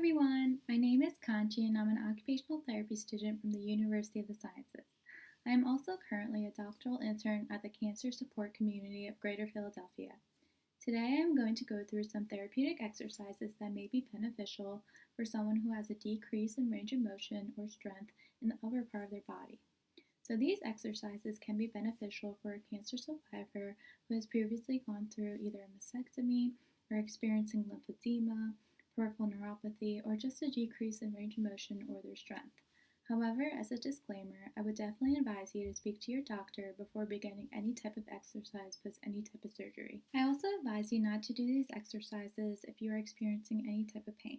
everyone, my name is Kanchi and I'm an occupational therapy student from the University of the Sciences. I am also currently a doctoral intern at the Cancer Support Community of Greater Philadelphia. Today I am going to go through some therapeutic exercises that may be beneficial for someone who has a decrease in range of motion or strength in the upper part of their body. So these exercises can be beneficial for a cancer survivor who has previously gone through either a mastectomy or experiencing lymphedema, peripheral neuropathy, or just a decrease in range of motion or their strength. However, as a disclaimer, I would definitely advise you to speak to your doctor before beginning any type of exercise plus any type of surgery. I also advise you not to do these exercises if you are experiencing any type of pain.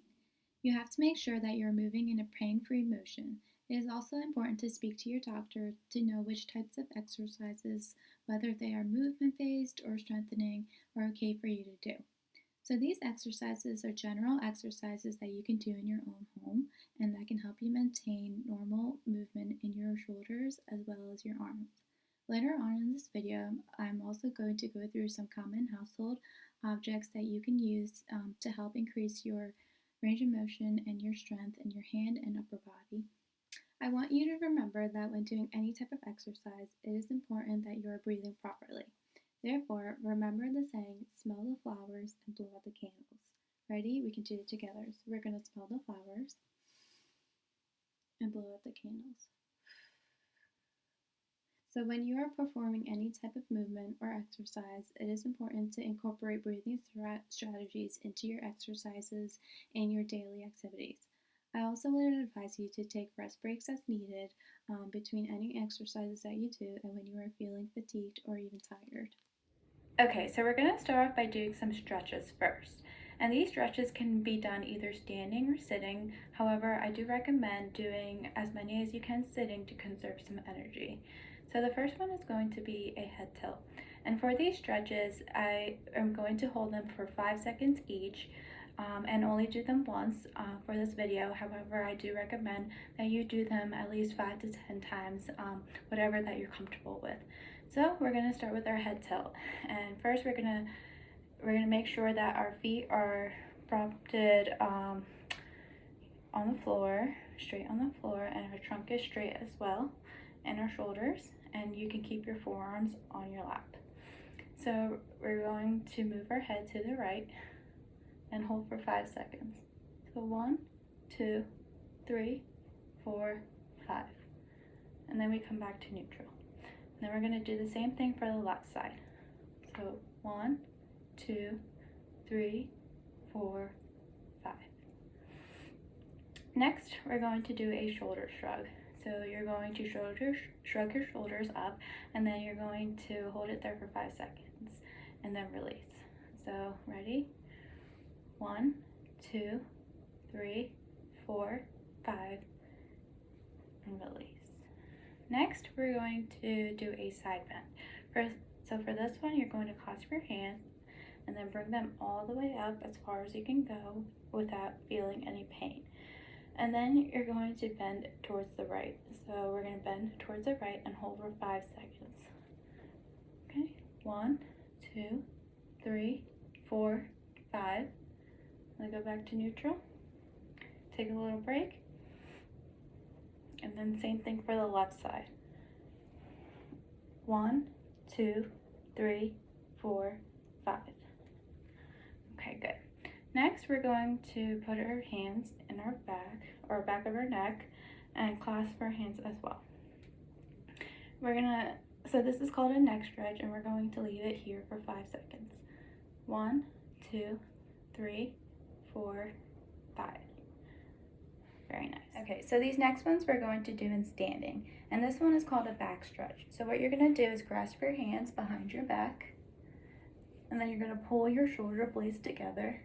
You have to make sure that you are moving in a pain-free motion. It is also important to speak to your doctor to know which types of exercises, whether they are movement-based or strengthening, are okay for you to do. So these exercises are general exercises that you can do in your own home and that can help you maintain normal movement in your shoulders as well as your arms. Later on in this video, I'm also going to go through some common household objects that you can use to help increase your range of motion and your strength in your hand and upper body. I want you to remember that when doing any type of exercise, it is important that you are breathing properly. Therefore, remember the saying, smell the flowers and blow out the candles. Ready? We can do it together. So we're going to smell the flowers and blow out the candles. So when you are performing any type of movement or exercise, it is important to incorporate breathing strategies into your exercises and your daily activities. I also would advise you to take rest breaks as needed between any exercises that you do and when you are feeling fatigued or even tired. Okay, so we're going to start off by doing some stretches first. And these stretches can be done either standing or sitting. However, I do recommend doing as many as you can sitting to conserve some energy. So the first one is going to be a head tilt. And for these stretches, I am going to hold them for 5 seconds each and only do them once for this video. However, I do recommend that you do them at least 5 to 10 times, whatever that you're comfortable with. So we're going to start with our head tilt, and first we're going to make sure that our feet are propped on the floor, straight on the floor, and our trunk is straight as well, and our shoulders, and you can keep your forearms on your lap. So we're going to move our head to the right and hold for 5 seconds. So 1, 2, 3, 4, 5, and then we come back to neutral. Then we're going to do the same thing for the left side. So 1, 2, 3, 4, 5. Next, we're going to do a shoulder shrug. So you're going to shrug your shoulders up, and then you're going to hold it there for 5 seconds, and then release. So ready? 1, 2, 3, 4, 5, and release. Next, we're going to do a side bend. So for this one, you're going to clasp your hands and then bring them all the way up as far as you can go without feeling any pain. And then you're going to bend towards the right. So we're going to bend towards the right and hold for 5 seconds. Okay, 1, 2, 3, 4, 5. Then go back to neutral. Take a little break. And then same thing for the left side. 1, 2, 3, 4, 5. Okay, good. Next, we're going to put our hands in our back, or back of our neck, and clasp our hands as well. So this is called a neck stretch, and we're going to leave it here for 5 seconds. 1, 2, 3, 4, 5. Very nice. Okay, so these next ones we're going to do in standing, and this one is called a back stretch. So what you're going to do is grasp your hands behind your back, and then you're going to pull your shoulder blades together,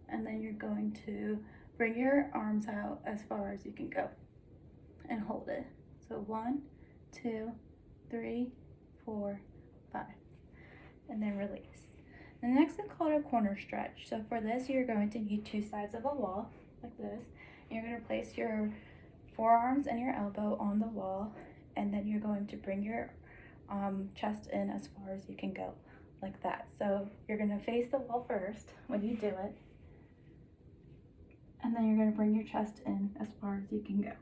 and then you're going to bring your arms out as far as you can go and hold it. So 1, 2, 3, 4, 5, and then release. The next is called a corner stretch. So for this, you're going to need 2 sides of a wall like this. You're going to place your forearms and your elbow on the wall, and then you're going to bring your chest in as far as you can go, like that. So you're going to face the wall first when you do it, and And then you're going to bring your chest in as far as you can go.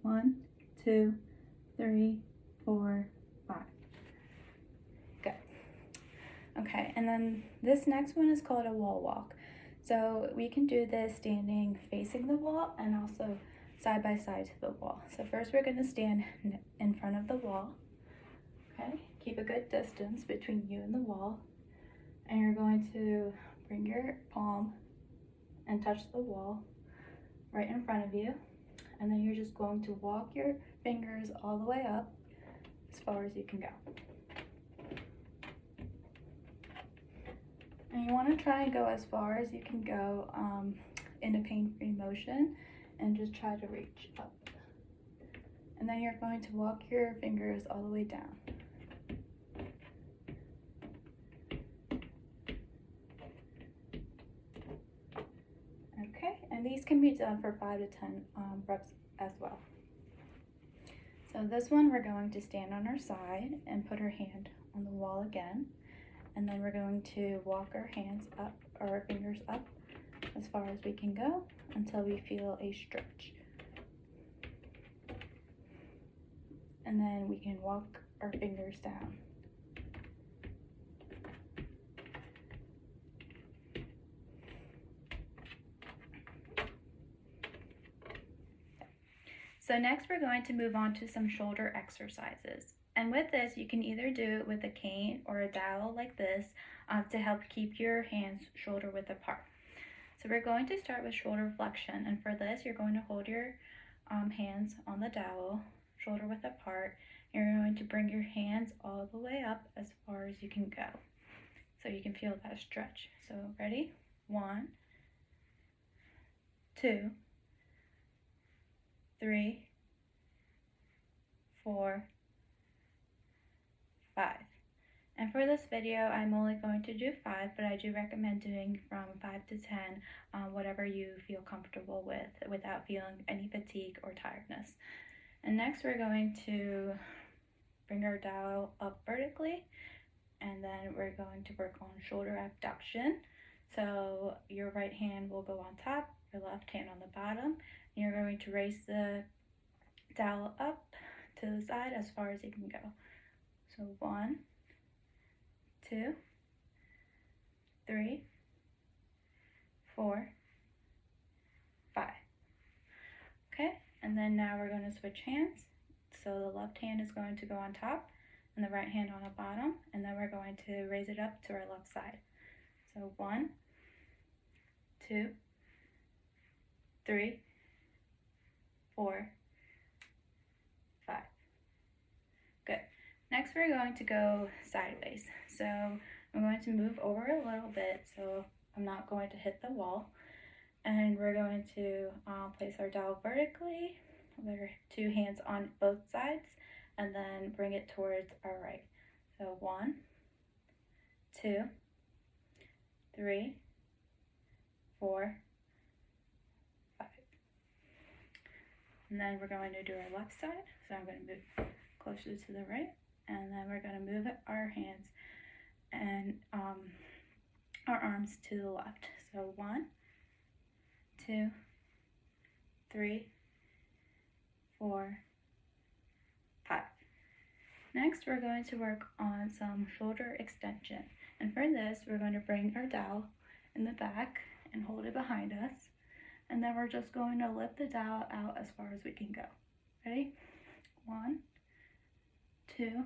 One, two, three, four, five. Good. Okay, and then this next one is called a wall walk. So we can do this standing facing the wall and also side by side to the wall. So first we're going to stand in front of the wall. Okay, keep a good distance between you and the wall. And you're going to bring your palm and touch the wall right in front of you. And then you're just going to walk your fingers all the way up as far as you can go. And you want to try and go as far as you can go in a pain-free motion and just try to reach up. And then you're going to walk your fingers all the way down. Okay, and these can be done for 5 to 10 reps as well. So this one we're going to stand on our side and put our hand on the wall again. And then we're going to walk our hands up, or our fingers up, as far as we can go until we feel a stretch. And then we can walk our fingers down. So next we're going to move on to some shoulder exercises. And with this, you can either do it with a cane or a dowel like this to help keep your hands shoulder width apart. So we're going to start with shoulder flexion. And for this, you're going to hold your hands on the dowel, shoulder width apart. You're going to bring your hands all the way up as far as you can go. So you can feel that stretch. So ready? 1, 2, 3, 4, 5. And for this video, I'm only going to do 5, but I do recommend doing from 5 to 10, whatever you feel comfortable with, without feeling any fatigue or tiredness. And next we're going to bring our dowel up vertically, and then we're going to work on shoulder abduction. So your right hand will go on top, your left hand on the bottom, and you're going to raise the dowel up to the side as far as you can go. So 1, 2, 3, 4, 5. Okay, and then now we're going to switch hands. So the left hand is going to go on top and the right hand on the bottom, and then we're going to raise it up to our left side. So 1, 2, 3, 4, 5. Good. Next we're going to go sideways. So I'm going to move over a little bit so I'm not going to hit the wall. And we're going to place our dowel vertically with our 2 hands on both sides, and then bring it towards our right. So 1, 2, 3, 4, 5. And then we're going to do our left side. So I'm going to move closer to the right, and then we're going to move our hands and our arms to the left. So 1, 2, 3, 4, 5. Next, we're going to work on some shoulder extension. And for this, we're going to bring our dowel in the back and hold it behind us. And then we're just going to lift the dowel out as far as we can go. Ready? 1, 2,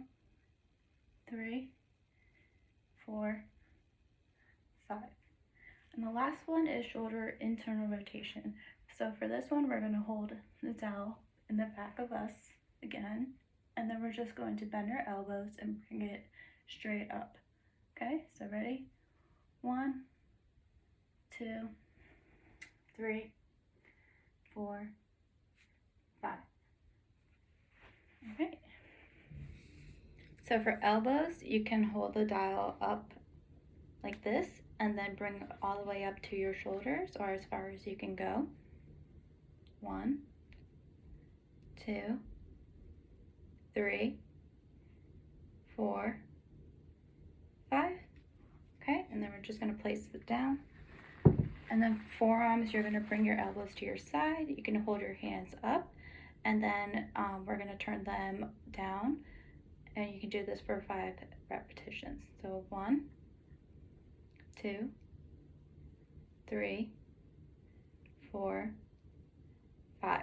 3, 4, 5. And the last one is shoulder internal rotation. So for this one, we're going to hold the dowel in the back of us again, and then we're just going to bend our elbows and bring it straight up. Okay, so ready? 1, 2, 3, 4, 5. Okay. So for elbows, you can hold the dial up like this and then bring it all the way up to your shoulders, or as far as you can go. 1, 2, 3, 4, 5. just going to place it down. And then forearms, you're going to bring your elbows to your side. You can hold your hands up, and then we're going to turn them down. And you can do this for 5 repetitions. So 1, 2, 3, 4, 5.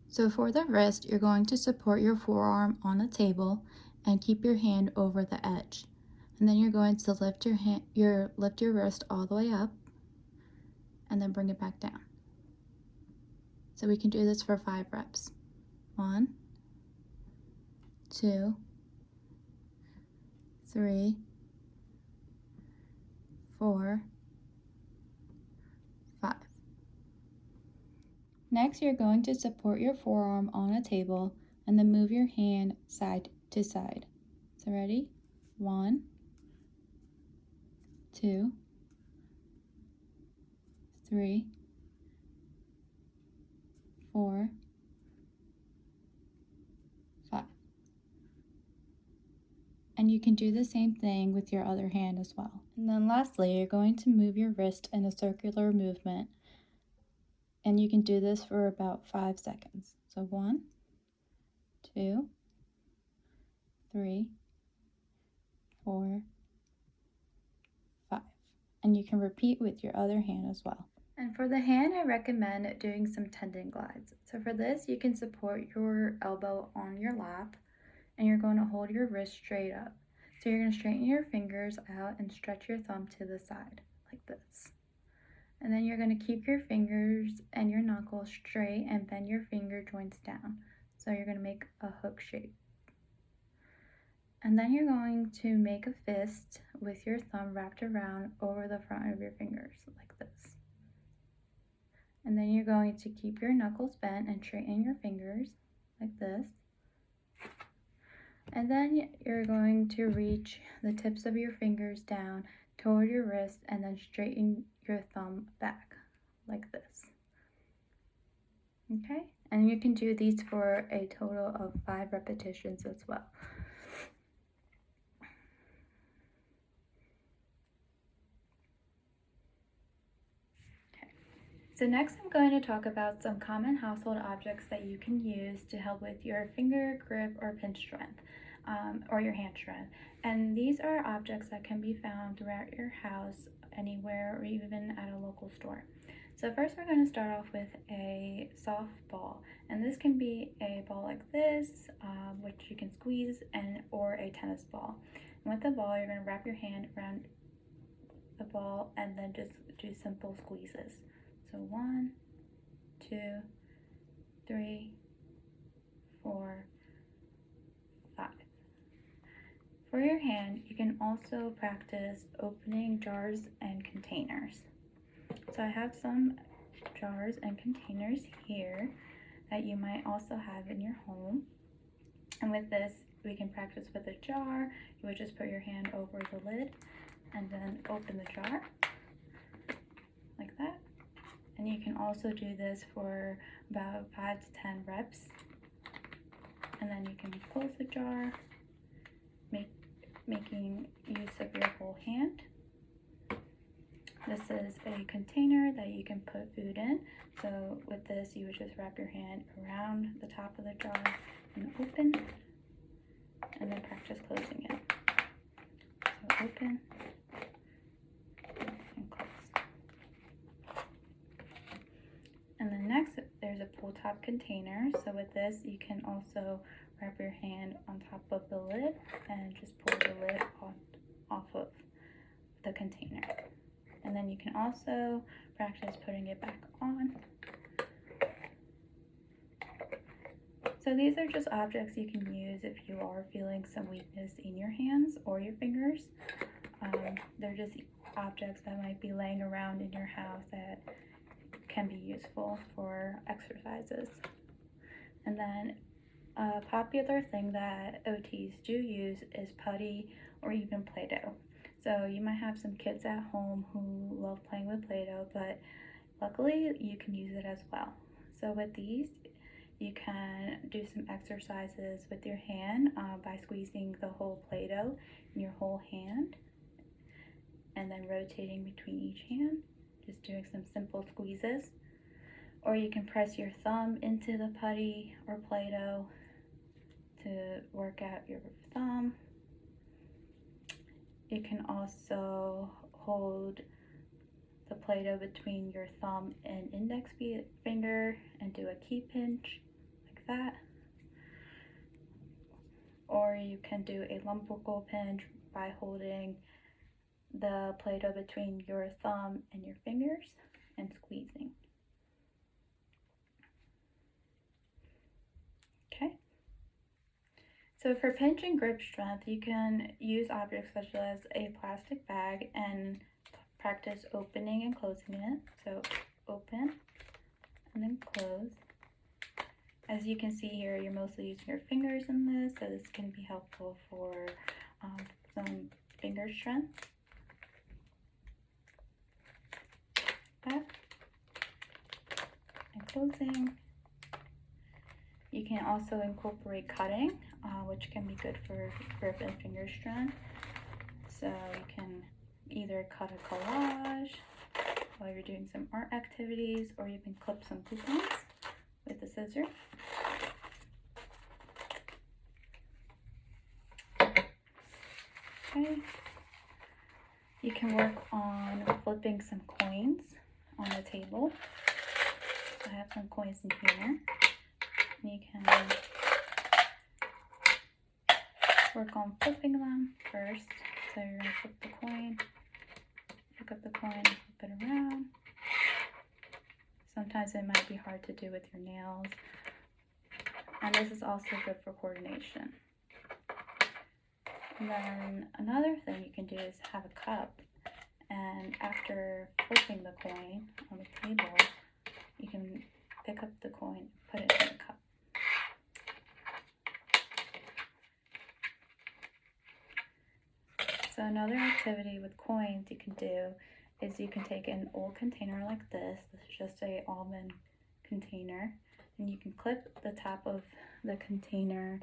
So for the wrist, you're going to support your forearm on the table and keep your hand over the edge. And then you're going to lift your wrist all the way up and then bring it back down. So we can do this for 5 reps. 1, 2, 3, 4, 5. Next, you're going to support your forearm on a table and then move your hand side to side. So ready? 1, 2, 3, 4, 5. And you can do the same thing with your other hand as well. And then lastly, you're going to move your wrist in a circular movement. And you can do this for about 5 seconds. So 1, 2, 3, 4, 5. And you can repeat with your other hand as well. And for the hand, I recommend doing some tendon glides. So for this, you can support your elbow on your lap, and you're going to hold your wrist straight up. So you're going to straighten your fingers out and stretch your thumb to the side, like this. And then you're going to keep your fingers and your knuckles straight and bend your finger joints down. So you're going to make a hook shape. And then you're going to make a fist with your thumb wrapped around over the front of your fingers, like this. And then you're going to keep your knuckles bent and straighten your fingers, like this. And then you're going to reach the tips of your fingers down toward your wrist and then straighten your thumb back, like this. Okay? And you can do these for a total of 5 repetitions as well. So next I'm going to talk about some common household objects that you can use to help with your finger, grip, or pinch strength, or your hand strength. And these are objects that can be found throughout your house, anywhere, or even at a local store. So first we're going to start off with a soft ball. And this can be a ball like this, which you can squeeze, or a tennis ball. And with the ball, you're going to wrap your hand around the ball and then just do simple squeezes. So 1, 2, 3, 4, 5. For your hand, you can also practice opening jars and containers. So I have some jars and containers here that you might also have in your home. And with this, we can practice with a jar. You would just put your hand over the lid and then open the jar like that. And you can also do this for about 5 to 10 reps. And then you can close the jar, making use of your whole hand. This is a container that you can put food in. So with this, you would just wrap your hand around the top of the jar and open, and then practice closing it. So open and close. And then next, there's a pull top container. So with this, you can also wrap your hand on top of the lid and just pull the lid off of the container. And then you can also practice putting it back on. So these are just objects you can use if you are feeling some weakness in your hands or your fingers. They're just objects that might be laying around in your house that can be useful for exercises. And then a popular thing that OTs do use is putty or even Play-Doh. So you might have some kids at home who love playing with Play-Doh, but luckily you can use it as well. So with these, you can do some exercises with your hand by squeezing the whole Play-Doh in your whole hand. rotating between each hand, just doing some simple squeezes. Or you can press your thumb into the putty or Play-Doh to work out your thumb. You can also hold the Play-Doh between your thumb and index finger and do a key pinch like that. Or you can do a lumbrical pinch by holding the Play-Doh between your thumb and your fingers and squeezing. Okay. So for pinch and grip strength, you can use objects such as a plastic bag and practice opening and closing it. So open and then close. As you can see here, you're mostly using your fingers in this, so this can be helpful for some finger strength. Back and closing. You can also incorporate cutting, which can be good for grip and finger strength. So you can either cut a collage while you're doing some art activities, or you can clip some coupons with a scissor. Okay. You can work on flipping some coins on the table. I have some coins in here. And you can work on flipping them first. So you're going to flip the coin, pick up the coin, flip it around. Sometimes it might be hard to do with your nails. And this is also good for coordination. And then another thing you can do is have a cup. And after flipping the coin on the table, you can pick up the coin, put it in the cup. So another activity with coins you can do is you can take an old container like this. This is just a almond container, and you can clip the top of the container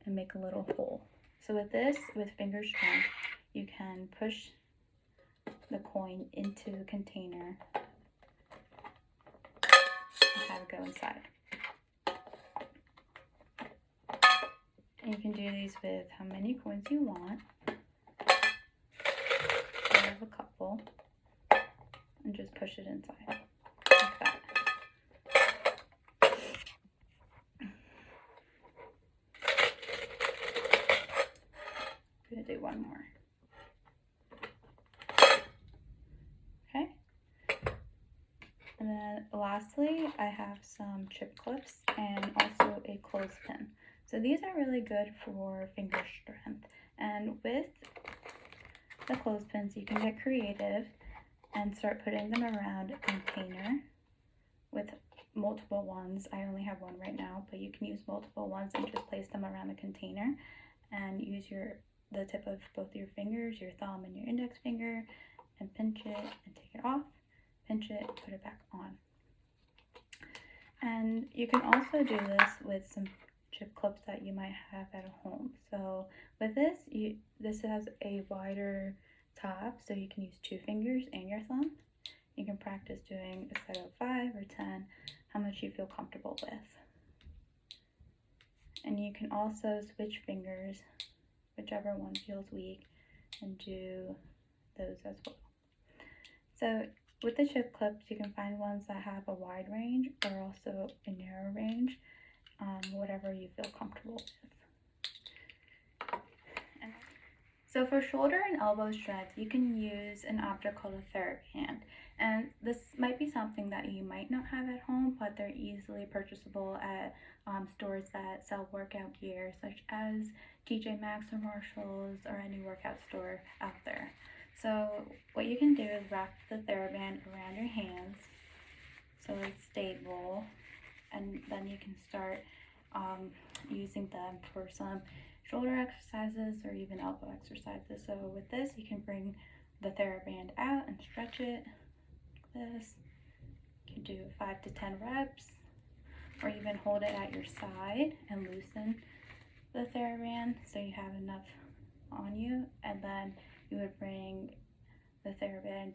and make a little hole. So with this, with finger strength, you can push the coin into the container and have it go inside. And you can do these with how many coins you want. I have a couple, and just push it inside like that. I'm gonna do one more. Okay. And then lastly, I have some chip clips and also a clothespin. So these are really good for finger strength. And with the clothespins, you can get creative and start putting them around a container with multiple ones. I only have one right now, but you can use multiple ones and just place them around the container and use the tip of both your fingers, your thumb and your index finger, and pinch it and take it off, pinch it, put it back on. And you can also do this with some chip clips that you might have at home. So with this, this has a wider top, so you can use 2 fingers and your thumb. You can practice doing a set of 5 or 10, how much you feel comfortable with. And you can also switch fingers, whichever one feels weak, and do those as well. So with the chip clips, you can find ones that have a wide range or also a narrow range, whatever you feel comfortable with. So for shoulder and elbow strength, you can use an object called a TheraBand. And this might be something that you might not have at home, but they're easily purchasable at stores that sell workout gear, such as TJ Maxx or Marshalls or any workout store out there. So what you can do is wrap the TheraBand around your hands so it's stable, and then you can start using them for some shoulder exercises or even elbow exercises. So with this, you can bring the TheraBand out and stretch it like this. You can do 5 to 10 reps, or even hold it at your side and loosen the TheraBand so you have enough on you, and then you would bring the TheraBand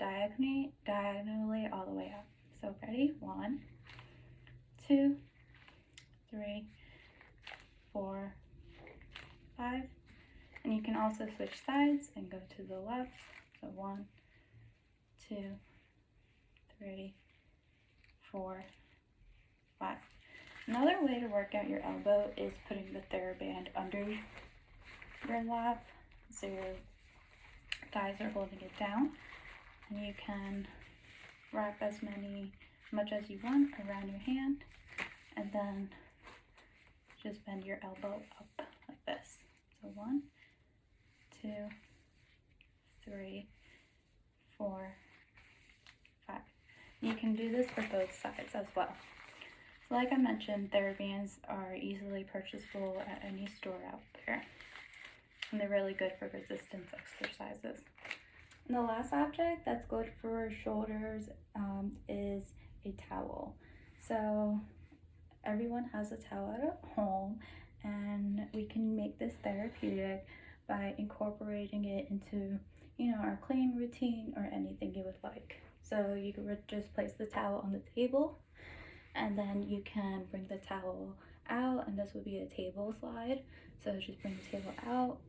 diagonally all the way up. So ready? 1, 2, 3, 4, 5. And you can also switch sides and go to the left. So 1, 2, 3, 4, 5. Another way to work out your elbow is putting the TheraBand under your lap, so your thighs are holding it down, and you can wrap as much as you want around your hand, and then just bend your elbow up like this. So 1, 2, 3, 4, 5. You can do this for both sides as well. So like I mentioned, TheraBands are easily purchasable at any store out there, and they're really good for resistance exercises. And the last object that's good for shoulders is a towel. So everyone has a towel at home, and we can make this therapeutic by incorporating it into, our cleaning routine or anything you would like. So you could just place the towel on the table, and then you can bring the towel out, and this would be a table slide. So just bring the towel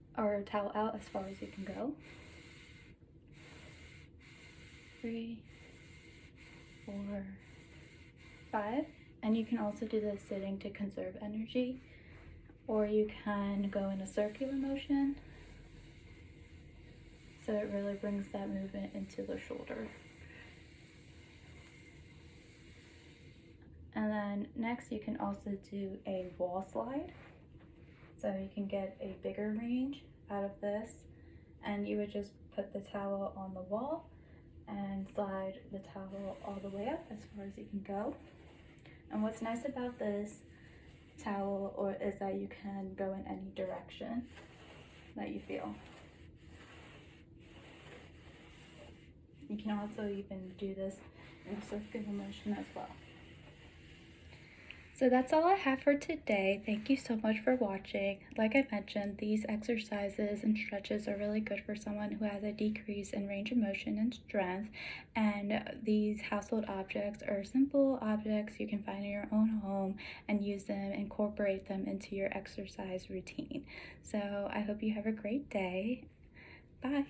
out as far as you can go. 3, 4, 5. And you can also do this sitting to conserve energy, or you can go in a circular motion, so it really brings that movement into the shoulder. And then next you can also do a wall slide. So you can get a bigger range out of this, and you would just put the towel on the wall and slide the towel all the way up as far as you can go. And what's nice about this towel is that you can go in any direction that you feel. You can also even do this in circular motion as well. So that's all I have for today. Thank you so much for watching. Like I mentioned, these exercises and stretches are really good for someone who has a decrease in range of motion and strength. And these household objects are simple objects you can find in your own home and use them, incorporate them into your exercise routine. So I hope you have a great day. Bye.